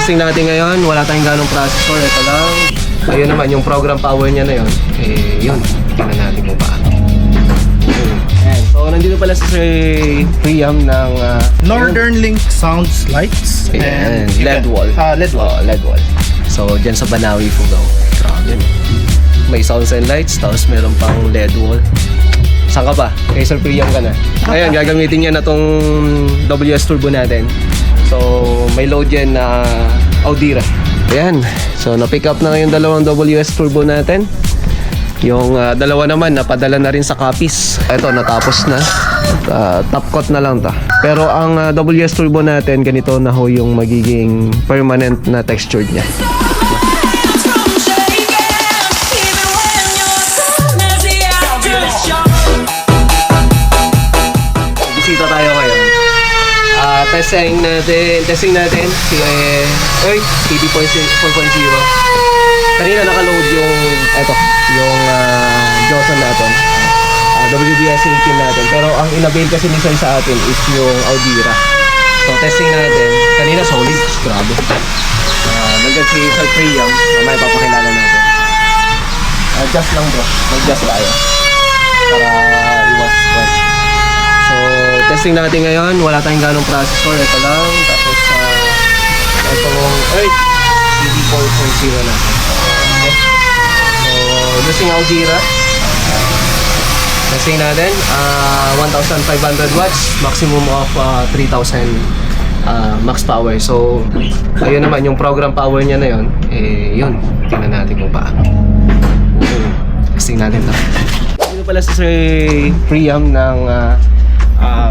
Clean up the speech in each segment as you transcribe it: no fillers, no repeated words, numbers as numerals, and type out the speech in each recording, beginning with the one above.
testing natin ngayon, wala tayong ganong processor. Ito lang. Ayun naman, yung program power niya na yun. Yun. Tingnan natin kung paano. Ayan. So, nandito pala si Sir Priam ng Northern Link Sounds Lights. and LED wall. LED wall. Oh, LED wall. So, dyan sa Banawi, Fugao. Grabe, no? May sounds and lights, tapos meron pang LED wall. Saan ka ba? Kay Sir Priam ka na. Ayun, gagamitin niya na tong WS Turbo natin. So, may load yan na Audira. Ayan. So, na-pick up na yung dalawang WS Turbo natin. Yung dalawa naman, napadala na rin sa copies. Ito, natapos na. Top coat na lang ta. Pero ang WS Turbo natin, ganito na ho yung magiging permanent na textured niya. Bisita tayo ngayon. Testing natin si TD 4.0. Kanina naka-load yung Johnson natin. WBS 18 natin. Pero ang inabail kasi ni Sir sa atin is yung Audira. So testing natin. Kanina solid. Grabe. Nandyan si Sir Priam. Mamaya papakilala natin. Adjust lang bro. Mag-adjust tayo. Para iwas sweat. So testing natin ngayon. Wala tayong ganong processor. Ito lang. Tapos itong TD 4.0 natin. Okay. So using Audira. Testing natin, 1,500 watts, maximum of 3,000 max power. So, ayun naman, yung program power niya na yun, yun, tingnan natin kung paano. Testing natin ito. Dito pala si Sir Priam ng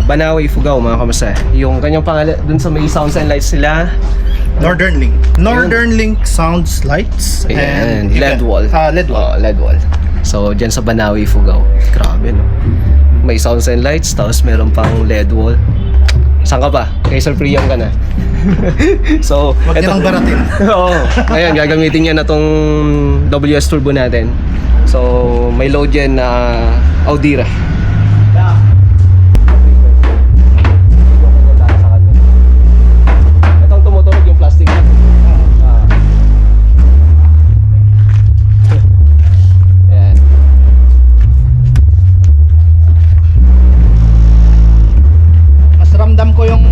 Banawi, Fugao, mga kamusta. Yung kanyang pangalan, dun sa may sounds and lights sila, Northern Link. Northern Link Sounds Lights and LED wall. LED wall. Oh, LED wall. So, dyan sa Banawi, Fugao. Grabe, no? May sounds and lights, tapos meron pang LED wall. Saan ka ba? Kay Sir Priam ka na. So, Huwag niya lang baratin. Oo. Ayan, gagamitin niya na tong WS Turbo natin. So, may load yan na Audira. Itong tumutunog yung plastic. Ramdam ko yung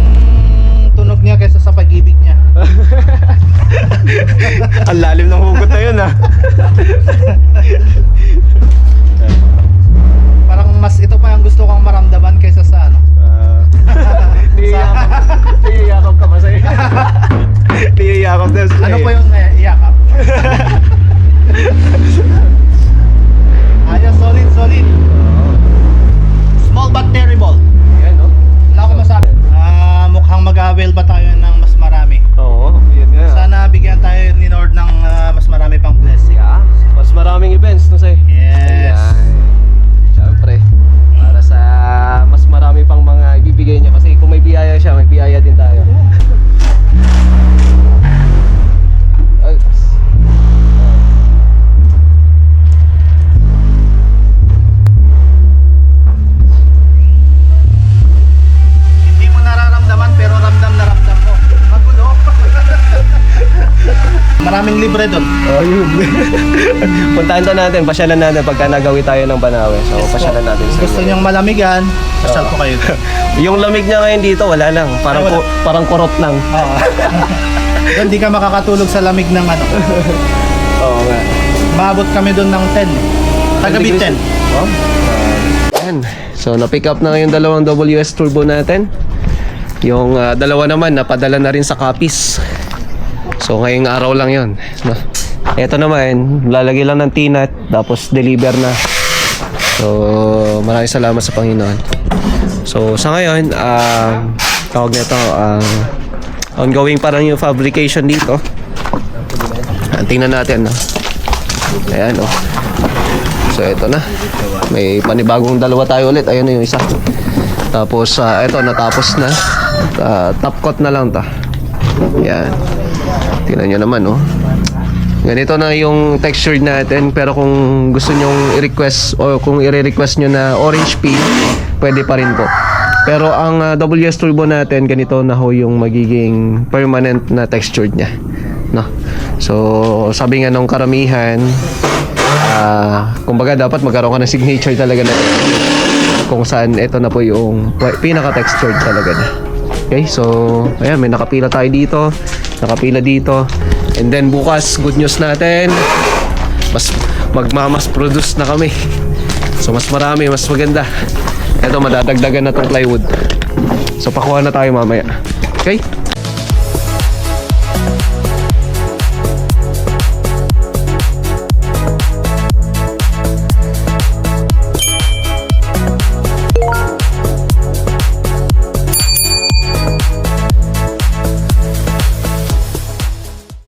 tunog niya kaysa sa pag-ibig niya. Ang lalim ng hugot na yun, ah. Parang mas ito pa yung gusto kong maramdaman kaysa sa ano. Niyayakap ka pa sa'yo. Niyayakap na sa'yo. Ano pa yung iyakap? Ayos, solid. Small but terrible. Yan, no? Wala ko masabi. Mukhang mag-avail ba tayo ng mas marami? Oo, yan nga. Sana bigyan tayo ni Lord ng mas marami pang blessing. Yeah, mas maraming events, no, sa'yo? Yes. Siyempre, para sa mas marami pang mga ibibigay niya. Kasi kung may biyaya siya, may biyaya din tayo. Ay. Hindi mo nararamdaman pero ramdam na ramdam mo. Magulo. Maraming libre doon. Oh, yun. Puntahan to natin, pasyalan natin pagka nagawi tayo ng Banawi. So, pasyalan natin. Gusto niyang malamigan, pasyal po kayo. Yung lamig niya ngayon dito, wala lang. Parang, Ay, wala. parang kurot lang. Oo. Doon di ka makakatulog sa lamig ng ano. Oo nga. Maabot kami doon ng 10. Tagabi 10. Oh. Ayan. So, na-pick up na yung dalawang WS Turbo natin. Yung dalawa naman, napadala na rin sa copies. So, ngayong araw lang yun. So, ito naman, lalagay lang ng T-nut, tapos deliver na. So, maraming salamat sa Panginoon. So, sa ngayon, tawag nito, ongoing pa rin yung fabrication dito. Tingnan natin, no? Ayan, oh. So, ito na. May panibagong dalawa tayo ulit. Ayun na yung isa. Tapos, ito, natapos na. Top coat na lang ta. Ayan. Tingnan nyo naman, oh. Ganito na yung texture natin. Pero kung gusto nyong i-request o kung i-request nyo na orange peel, pwede pa rin po. Pero ang WS Turbo natin, ganito na ho yung magiging permanent na texture niya. no? So sabi nga nung karamihan, kumbaga dapat magkaroon ka ng signature talaga na kung saan ito na po yung pinaka-textured talaga na. Okay, so ayan, may nakapila tayo dito, nakapila dito, and then bukas good news natin, magmamas produce na kami. So mas marami, mas maganda. Ito madadagdagan na tong plywood. So pakuha na tayo mamaya. Okay?